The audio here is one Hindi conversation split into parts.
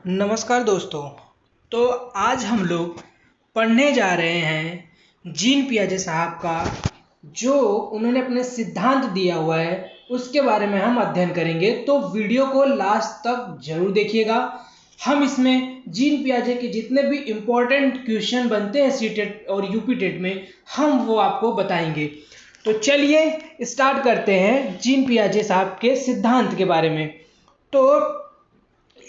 नमस्कार दोस्तों। तो आज हम लोग पढ़ने जा रहे हैं जीन पियाजे साहब का जो उन्होंने अपने सिद्धांत दिया हुआ है उसके बारे में हम अध्ययन करेंगे। तो वीडियो को लास्ट तक जरूर देखिएगा। हम इसमें जीन पियाजे के जितने भी इम्पोर्टेंट क्वेश्चन बनते हैं सीटेट और यूपी टेट में हम वो आपको बताएंगे। तो चलिए स्टार्ट करते हैं जीन पियाजे साहब के सिद्धांत के बारे में। तो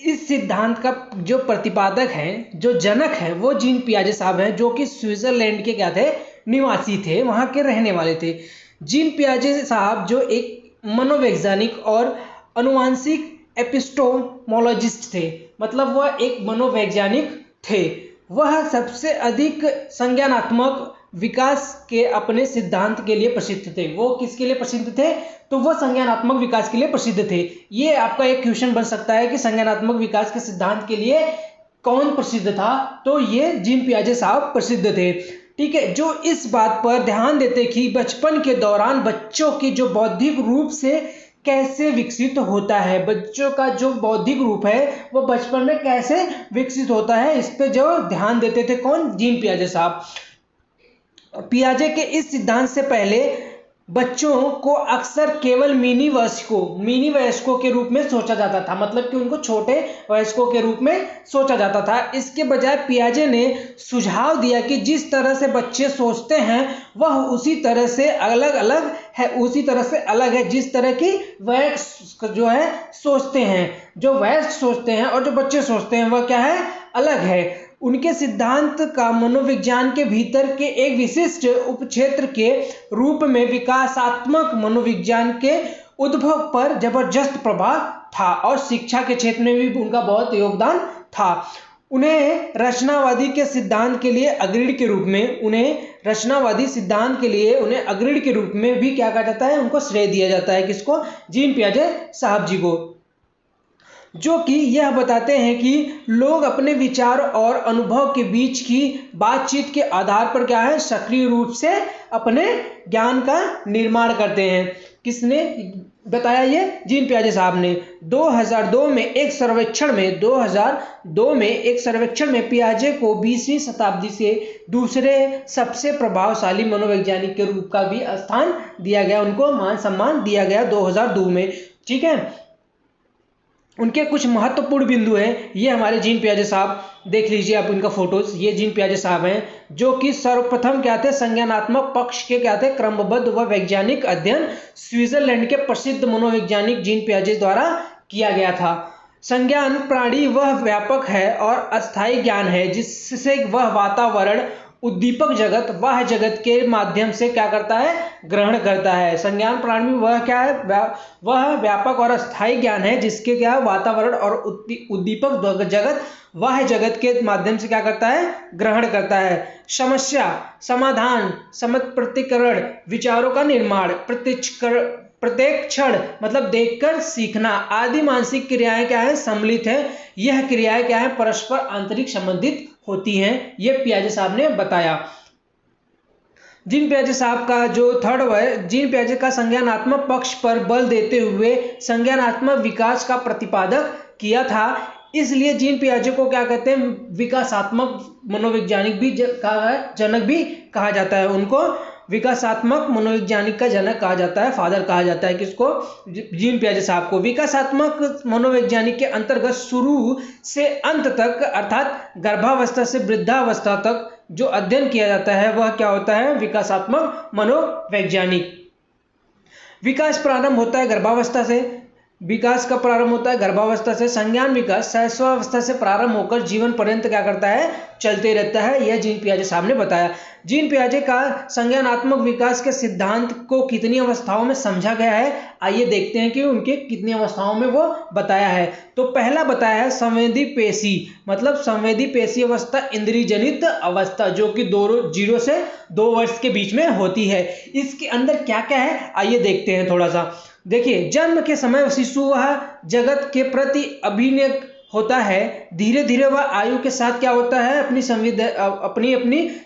इस सिद्धांत का जो प्रतिपादक हैं, जो जनक हैं, वो जीन पियाजे साहब हैं, जो कि स्विट्जरलैंड के क्या थे, निवासी थे, वहाँ के रहने वाले थे। जीन पियाजे साहब जो एक मनोवैज्ञानिक और अनुवांशिक एपिस्टोमोलॉजिस्ट थे, मतलब वह एक मनोवैज्ञानिक थे। वह सबसे अधिक संज्ञानात्मक विकास के अपने सिद्धांत के लिए प्रसिद्ध थे। वो किसके लिए प्रसिद्ध थे? तो वह संज्ञानात्मक विकास के लिए प्रसिद्ध थे। ये आपका एक क्वेश्चन बन सकता है कि संज्ञानात्मक विकास के सिद्धांत के लिए कौन प्रसिद्ध था? तो ये जीन पियाजे साहब प्रसिद्ध थे। ठीक है, जो इस बात पर ध्यान देते कि बचपन के दौरान बच्चों की जो बौद्धिक रूप से कैसे विकसित होता है, बच्चों का जो बौद्धिक रूप है वो बचपन में कैसे विकसित होता है, इस पे जो ध्यान देते थे कौन? जीन पियाजे साहब। पियाजे के इस सिद्धांत से पहले बच्चों को अक्सर केवल मिनी वयस्कों के रूप में सोचा जाता था, मतलब कि उनको छोटे वयस्कों के रूप में सोचा जाता था। इसके बजाय पियाजे ने सुझाव दिया कि जिस तरह से बच्चे सोचते हैं वह उसी तरह से अलग है जिस तरह की वयस्क जो है सोचते हैं। जो वयस्क सोचते हैं और जो बच्चे सोचते हैं वह क्या है? अलग है। उनके सिद्धांत का मनोविज्ञान के भीतर के एक विशिष्ट उपक्षेत्र के रूप में विकासात्मक मनोविज्ञान के उद्भव पर जबरदस्त प्रभाव था और शिक्षा के क्षेत्र में भी उनका बहुत योगदान था। उन्हें रचनावादी सिद्धांत के लिए अग्रणी के रूप में भी क्या कहा जाता है? उनको श्रेय दिया जाता है। किसको? जीन पियाजे साहब जी को, जो कि यह बताते हैं कि लोग अपने विचार और अनुभव के बीच की बातचीत के आधार पर क्या है? सक्रिय रूप से अपने ज्ञान का निर्माण करते हैं। किसने बताया? ये जीन पियाजे साहब ने। 2002 में एक सर्वेक्षण में पियाजे को 20वीं शताब्दी से दूसरे सबसे प्रभावशाली मनोवैज्ञानिक के रूप का भी स्थान दिया गया, उनको मान सम्मान दिया गया 2002 में। ठीक है, उनके कुछ महत्वपूर्ण बिंदु हैं, ये हमारे जीन पियाजे साहब देख लीजिए आप इनका फोटोज। ये जीन पियाजे साहब हैं जो कि सर्वप्रथम क्या थे? संज्ञानात्मक पक्ष के क्या थे? क्रमबद्ध व वैज्ञानिक अध्ययन स्विट्जरलैंड के प्रसिद्ध मनोवैज्ञानिक जीन पियाजे द्वारा किया गया था। संज्ञान प्राणी वह व्यापक है और अस्थायी ज्ञान है जिससे वह वातावरण, उद्दीपक जगत, वह जगत के माध्यम से क्या करता है? ग्रहण करता है। संज्ञान प्राणी वह क्या है? वह व्यापक और अस्थायी ज्ञान है जिसके क्या? वातावरण और उद्दीपक जगत, वह जगत के माध्यम से क्या करता है? ग्रहण करता है। समस्या समाधान, प्रतिकरण, विचारों का निर्माण, प्रत्येक क्षण मतलब देखकर सीखना आदि मानसिक क्रियाएं क्या है? सम्मिलित है। यह क्रियाएं क्या है? परस्पर आंतरिक संबंधित होती हैं। यह पियाजे साहब ने बताया। जीन पियाजे साहब का जो थर्ड है, जीन पियाजे का संज्ञानात्मक पक्ष पर बल देते हुए संज्ञानात्मक विकास का प्रतिपादक किया था। इसलिए जीन पियाजे को क्या कहते हैं? विकासात्मक मनोवैज्ञानिक भी जनक भी कहा जाता है। उनको विकासात्मक मनोवैज्ञानिक का जनक कहा जाता है, फादर कहा जाता है। किसको? जीन पियाजे साहब को। विकासात्मक मनोवैज्ञानिक के अंतर्गत शुरू से अंत तक अर्थात गर्भावस्था से वृद्धावस्था तक जो अध्ययन किया जाता है वह क्या होता है? विकासात्मक मनोवैज्ञानिक। विकास प्रारंभ होता है गर्भावस्था से। विकास का प्रारंभ होता है गर्भावस्था से। संज्ञान विकास शैशवावस्था से प्रारंभ होकर जीवन पर्यंत क्या करता है? चलते रहता है। यह जीन पियाजे साहब ने बताया। जीन पियाजे का संज्ञानात्मक विकास के सिद्धांत को कितनी अवस्थाओं में समझा गया है? आइए देखते हैं कि उनके कितनी अवस्थाओं में वो बताया है। तो पहला बताया है संवेदी पेशी, मतलब संवेदी पेशी अवस्था इंद्रिय जनित अवस्था, जो कि 0 से 2 वर्ष के बीच में होती है। इसके अंदर क्या क्या है आइए देखते हैं थोड़ा सा। देखिए, जन्म के समय शिशु वह जगत के प्रति अभिनय होता है। धीरे धीरे वह आयु के साथ क्या होता है? अपनी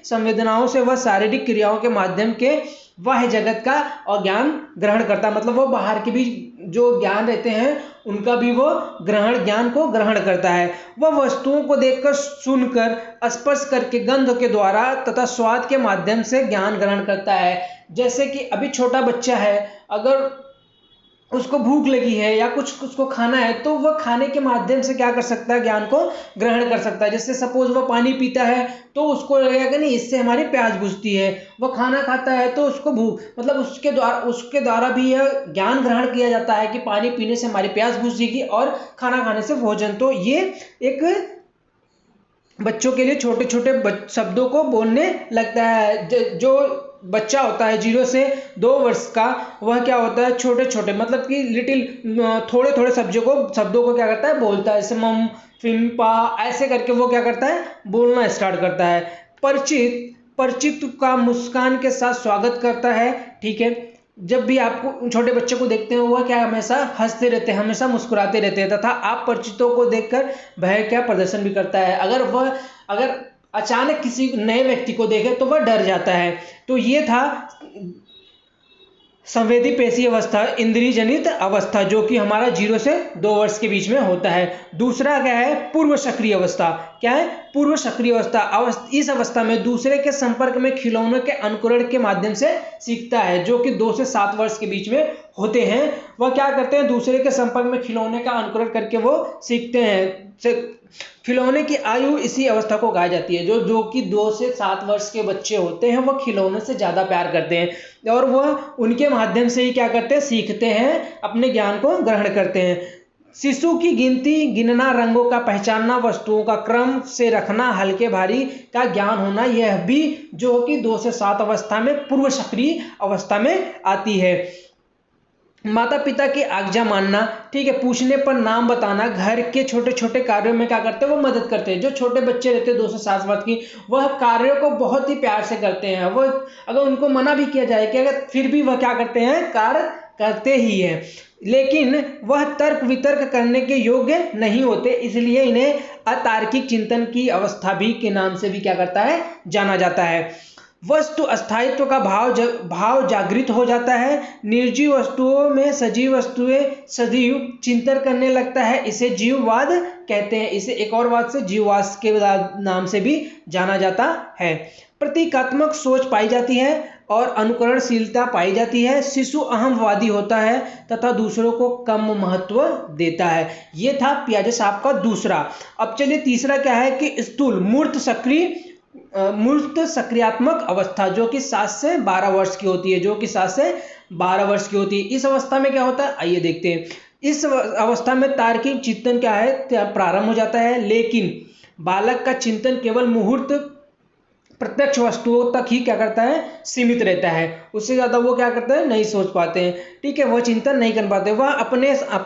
संवेदनाओं से वह शारीरिक क्रियाओं के माध्यम के वह जगत का और ज्ञान ग्रहण करता है। मतलब वो बाहर के भी जो ज्ञान रहते हैं उनका भी वो ज्ञान को ग्रहण करता है। वह वस्तुओं को देखकर, सुनकर, स्पर्श करके, गंध के द्वारा तथा स्वाद के माध्यम से ज्ञान ग्रहण करता है। जैसे कि अभी छोटा बच्चा है, अगर उसको भूख लगी है या कुछ उसको खाना है, तो वह खाने के माध्यम से क्या कर सकता है, ज्ञान को ग्रहण कर सकता है। जैसे सपोज वह पानी पीता है तो उसको लगेगा कि नहीं, इससे हमारी प्यास बुझती है। वह खाना खाता है तो उसको भूख, मतलब उसके द्वारा भी यह ज्ञान ग्रहण किया जाता है कि पानी पीने से हमारी प्यास बुझेगी और खाना खाने से भोजन। तो ये एक बच्चों के लिए छोटे छोटे शब्दों को बोलने लगता है। जो बच्चा होता है 0 से 2 वर्ष का, वह क्या होता है, छोटे छोटे मतलब कि थोड़े थोड़े शब्दों को क्या करता है, बोलता है। जैसे मम, फिम, पा, ऐसे करके वो क्या करता है, बोलना स्टार्ट करता है। परिचित का मुस्कान के साथ स्वागत करता है। ठीक है, जब भी आपको छोटे बच्चे को देखते हैं, वह क्या हमेशा हंसते रहते हैं, हमेशा मुस्कुराते रहते हैं, तथा आप परिचितों को देखकर भय क्या प्रदर्शन भी करता है। अगर अचानक किसी नए व्यक्ति को देखे तो वह डर जाता है। तो ये था संवेदी पेशी अवस्था, इंद्रिय जनित अवस्था, जो कि हमारा 0 से 2 वर्ष के बीच में होता है। दूसरा क्या है, पूर्व सक्रिय अवस्था। क्या है, पूर्व सक्रिय अवस्था। इस अवस्था में दूसरे के संपर्क में खिलौनों के अनुकरण के माध्यम से सीखता है, जो कि 2 से 7 वर्ष के बीच में होते हैं। वह क्या करते हैं, दूसरे के संपर्क में खिलौने का अनुकरण करके वो सीखते हैं। खिलौने की आयु इसी अवस्था को कहा जाती है। जो कि 2 से 7 वर्ष के बच्चे होते हैं, वह खिलौने से ज़्यादा प्यार करते हैं और वह उनके माध्यम से ही क्या करते हैं, सीखते हैं, अपने ज्ञान को ग्रहण करते हैं। शिशु की गिनना, रंगों का पहचानना, वस्तुओं का क्रम से रखना, हल्के भारी का ज्ञान होना, यह भी जो कि 2 से 7 अवस्था में पूर्व सक्रिय अवस्था में आती है। माता पिता की आज्ञा मानना, ठीक है, पूछने पर नाम बताना, घर के छोटे छोटे कार्यों में क्या करते हैं, वो मदद करते हैं। जो छोटे बच्चे रहते हैं 2 से 7 वर्ष की, वह कार्यों को बहुत ही प्यार से करते हैं। वो अगर उनको मना भी किया जाए कि अगर, फिर भी वह क्या करते हैं, कार्य करते ही हैं। लेकिन वह तर्क वितर्क करने के योग्य नहीं होते, इसलिए इन्हें अतार्किक चिंतन की अवस्था भी के नाम से भी क्या करता है, जाना जाता है। वस्तु अस्थायित्व का भाव जागृत हो जाता है। निर्जीव वस्तुओं में सजीव वस्तुएं सजीव चिंतन करने लगता है, इसे जीववाद कहते हैं। इसे एक और वाद से जीववाद के नाम से भी जाना जाता है। प्रतीकात्मक सोच पाई जाती है और अनुकरणशीलता पाई जाती है। शिशु अहमवादी होता है तथा दूसरों को कम महत्व देता है। ये था पियाजे साहब का दूसरा। अब चलिए तीसरा क्या है कि स्थूल मूर्त सक्रियात्मक अवस्था, जो कि 7 से 12 वर्ष की होती है, इस अवस्था में क्या होता है, आइए देखते हैं। इस अवस्था में तार्किक चिंतन क्या है, प्रारंभ हो जाता है, लेकिन बालक का चिंतन केवल मुहूर्त प्रत्यक्ष वस्तुओं तक ही क्या करता है, सीमित रहता है। उससे ज्यादा वो क्या करते हैं, नहीं सोच पाते हैं। ठीक है, वह चिंतन नहीं कर पाते। वह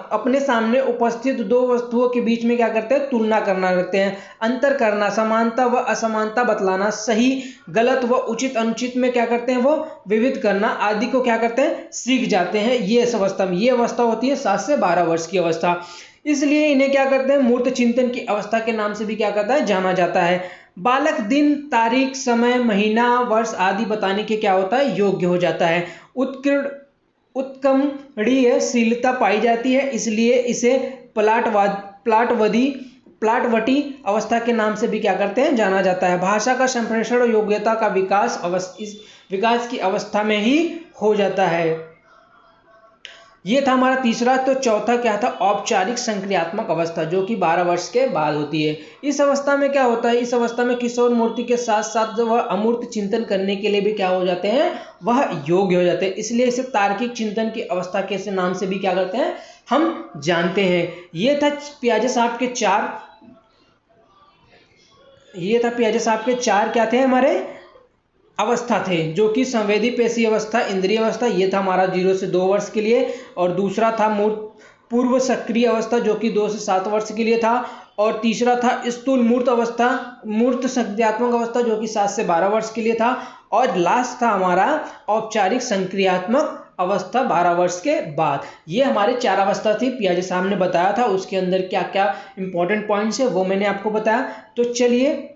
अपने सामने उपस्थित 2 वस्तुओं के बीच में क्या करते हैं, तुलना करना रखते हैं, अंतर करना, समानता व असमानता बतलाना, सही गलत व उचित अनुचित में क्या करते हैं, वो विविध करना आदि को क्या करते हैं, सीख जाते हैं। ये अवस्था होती है 7 से 12 वर्ष की अवस्था। इसलिए इन्हें क्या करते हैं, मूर्त चिंतन की अवस्था के नाम से भी क्या करता है, जाना जाता है। बालक दिन, तारीख, समय, महीना, वर्ष आदि बताने के क्या होता है, योग्य हो जाता है। उत्कमणीयशीलता पाई जाती है, इसलिए इसे प्लाटवटी अवस्था के नाम से भी क्या करते हैं, जाना जाता है। भाषा का संप्रेषण और योग्यता का इस विकास की अवस्था में ही हो जाता है। ये था हमारा तीसरा। तो चौथा क्या था, औपचारिक संक्रियात्मक अवस्था, जो कि 12 वर्ष के बाद होती है। इस अवस्था में क्या होता है, इस अवस्था में किशोर मूर्ति के साथ साथ वह अमूर्त चिंतन करने के लिए भी क्या हो जाते हैं, वह योग्य हो जाते हैं। इसलिए इसे तार्किक चिंतन की अवस्था के नाम से भी क्या करते हैं, हम जानते हैं। ये था पियाजे साहब के चार क्या थे, हमारे अवस्था थे, जो कि संवेदी पेशी अवस्था, इंद्रिय अवस्था, ये था हमारा 0 से 2 वर्ष के लिए। और दूसरा था पूर्व सक्रिय अवस्था, जो कि 2 से 7 वर्ष के लिए था। और तीसरा था स्थूल मूर्त संक्रियात्मक अवस्था, जो कि 7 से 12 वर्ष के लिए था। और लास्ट था हमारा औपचारिक संक्रियात्मक अवस्था 12 वर्ष के बाद। ये हमारे 4 अवस्था थी, पियाजे साहब ने बताया था। उसके अंदर क्या क्या इंपॉर्टेंट पॉइंट्स है वो मैंने आपको बताया। तो चलिए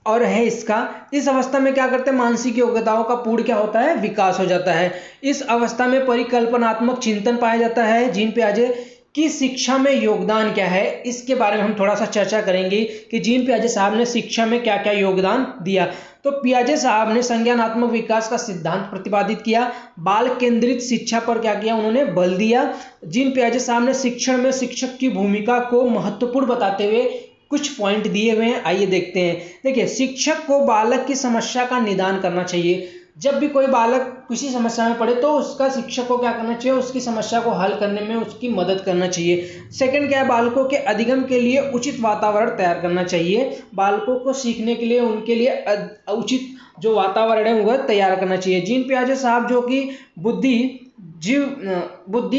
और है इसका। इस अवस्था में क्या करते हैं, मानसिक योग्यताओं का पूर्ण क्या होता है, विकास हो जाता है। इस अवस्था में परिकल्पनात्मक चिंतन पाया जाता है। जीन पियाजे की शिक्षा में योगदान क्या है, इसके बारे में हम थोड़ा सा चर्चा करेंगे कि जीन पियाजे साहब ने शिक्षा में क्या क्या योगदान दिया। तो पियाजे साहब ने संज्ञानात्मक विकास का सिद्धांत प्रतिपादित किया, बाल केंद्रित शिक्षा पर क्या किया, उन्होंने बल दिया। जीन पियाजे साहब ने शिक्षण में शिक्षक की भूमिका को महत्वपूर्ण बताते हुए कुछ पॉइंट दिए हुए हैं, आइए देखते हैं। देखिए, शिक्षक को बालक की समस्या का निदान करना चाहिए। जब भी कोई बालक किसी समस्या में पड़े तो उसका शिक्षक को क्या करना चाहिए, उसकी समस्या को हल करने में उसकी मदद करना चाहिए। सेकंड क्या है, बालकों के अधिगम के लिए उचित वातावरण तैयार करना चाहिए। बालकों को सीखने के लिए उनके लिए उचित जो वातावरण है वह तैयार करना चाहिए। जीन पियाजे साहब जो कि बुद्धि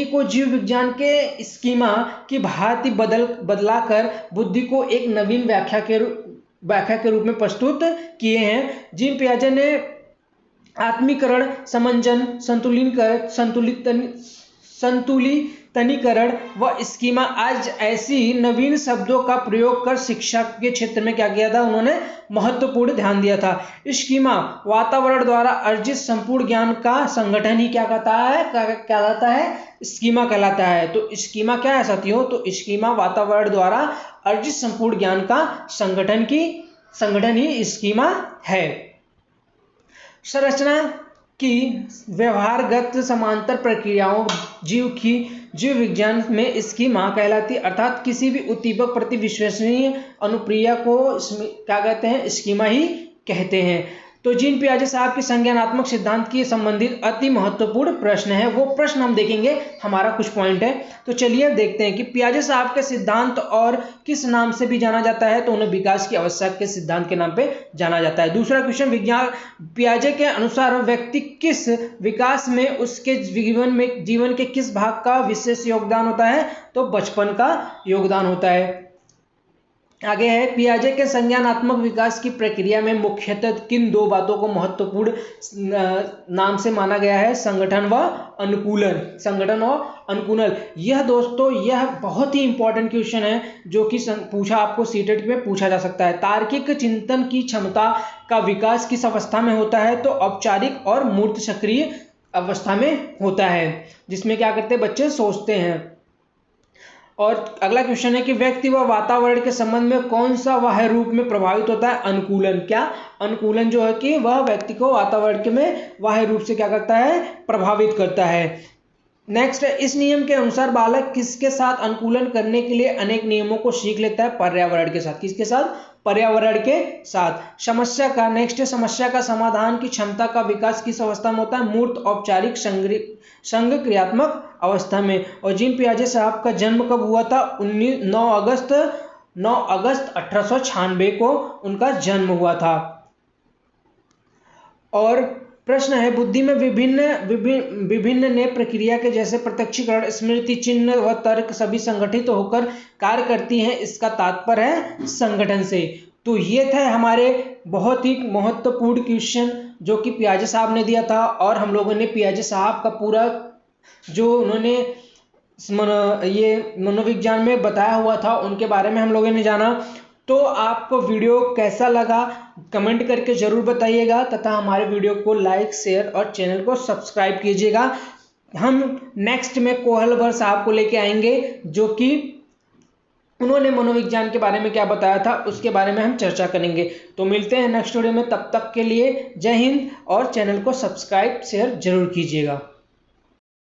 को जीव विज्ञान के स्कीमा की भांति बदलाकर बुद्धि को एक नवीन व्याख्या के रूप में प्रस्तुत किए हैं। जीन पियाजे ने आत्मीकरण, समंजन, संतुलितनीकरण व स्कीमा आज ऐसी नवीन शब्दों का प्रयोग कर शिक्षा के क्षेत्र में क्या किया था, उन्होंने महत्वपूर्ण ध्यान दिया था। स्कीमा वातावरण द्वारा अर्जित संपूर्ण ज्ञान का संगठन ही क्या कहलाता है, स्कीमा कहलाता है। तो स्कीमा क्या है साथियों, तो स्कीमा वातावरण द्वारा अर्जित संपूर्ण ज्ञान का संगठन ही स्कीमा है। संरचना की व्यवहारगत समांतर प्रक्रियाओं जीव विज्ञान में स्कीमा कहलाती है, अर्थात किसी भी उद्दीपक प्रति विश्वसनीय अनुक्रिया को क्या कहते हैं, स्कीमा ही कहते हैं। तो जीन पियाजे साहब के संज्ञानात्मक सिद्धांत की संबंधित अति महत्वपूर्ण प्रश्न है, वो प्रश्न हम देखेंगे, हमारा कुछ पॉइंट है। तो चलिए अब देखते हैं कि पियाजे साहब के सिद्धांत और किस नाम से भी जाना जाता है, तो उन्हें विकास की आवश्यक के सिद्धांत के नाम पे जाना जाता है। दूसरा क्वेश्चन, विज्ञान पियाजे के अनुसार व्यक्ति किस विकास में उसके जीवन के किस भाग का विशेष योगदान होता है, तो बचपन का योगदान होता है। आगे है, पियाजे के संज्ञानात्मक विकास की प्रक्रिया में मुख्यतः किन दो बातों को महत्वपूर्ण नाम से माना गया है, संगठन व अनुकूलन। यह दोस्तों यह बहुत ही इंपॉर्टेंट क्वेश्चन है जो कि आपको सीटेट में पूछा जा सकता है। तार्किक चिंतन की क्षमता का विकास किस अवस्था में होता है, तो औपचारिक और मूर्त सक्रिय अवस्था में होता है, जिसमें क्या करते हैं, बच्चे सोचते हैं। और अगला क्वेश्चन है कि व्यक्ति व वातावरण के संबंध में कौन सा बाह्य रूप में प्रभावित होता है, अनुकूलन। क्या अनुकूलन जो है कि वह व्यक्ति को वातावरण के में बाह्य रूप से क्या करता है, प्रभावित करता है। नेक्स्ट है, इस नियम के अनुसार बालक किसके साथ अनुकूलन करने के लिए अनेक नियमों को सीख लेता है, पर्यावरण के साथ। किसके साथ, पर्यावरण के साथ। समस्या का नेक्स्ट है, समस्या का समाधान की क्षमता का विकास किस अवस्था में होता है, मूर्त औपचारिक संघ क्रियात्मक अवस्था में। और जीन पियाजे साहब का जन्म कब हुआ था, 9 अगस्त 1896 को उनका जन्म हुआ था। और प्रश्न है, बुद्धि में विभिन्न ने प्रक्रिया के जैसे प्रत्यक्षीकरण, स्मृति, चिन्ह व तर्क सभी संगठित होकर कार्य करती हैं, इसका तात्पर्य है संगठन से। तो ये था हमारे बहुत ही महत्वपूर्ण क्वेश्चन जो कि पियाजे साहब ने दिया था, और हम लोगों ने पियाजे साहब का पूरा जो उन्होंने ये मनोविज्ञान में बताया हुआ था उनके बारे में हम लोगों ने जाना। तो आपको वीडियो कैसा लगा कमेंट करके ज़रूर बताइएगा, तथा हमारे वीडियो को लाइक, शेयर और चैनल को सब्सक्राइब कीजिएगा। हम नेक्स्ट में कोहलवर साहब को लेके आएंगे जो कि उन्होंने मनोविज्ञान के बारे में क्या बताया था उसके बारे में हम चर्चा करेंगे। तो मिलते हैं नेक्स्ट वीडियो में, तब तक के लिए जय हिंद, और चैनल को सब्सक्राइब शेयर जरूर कीजिएगा।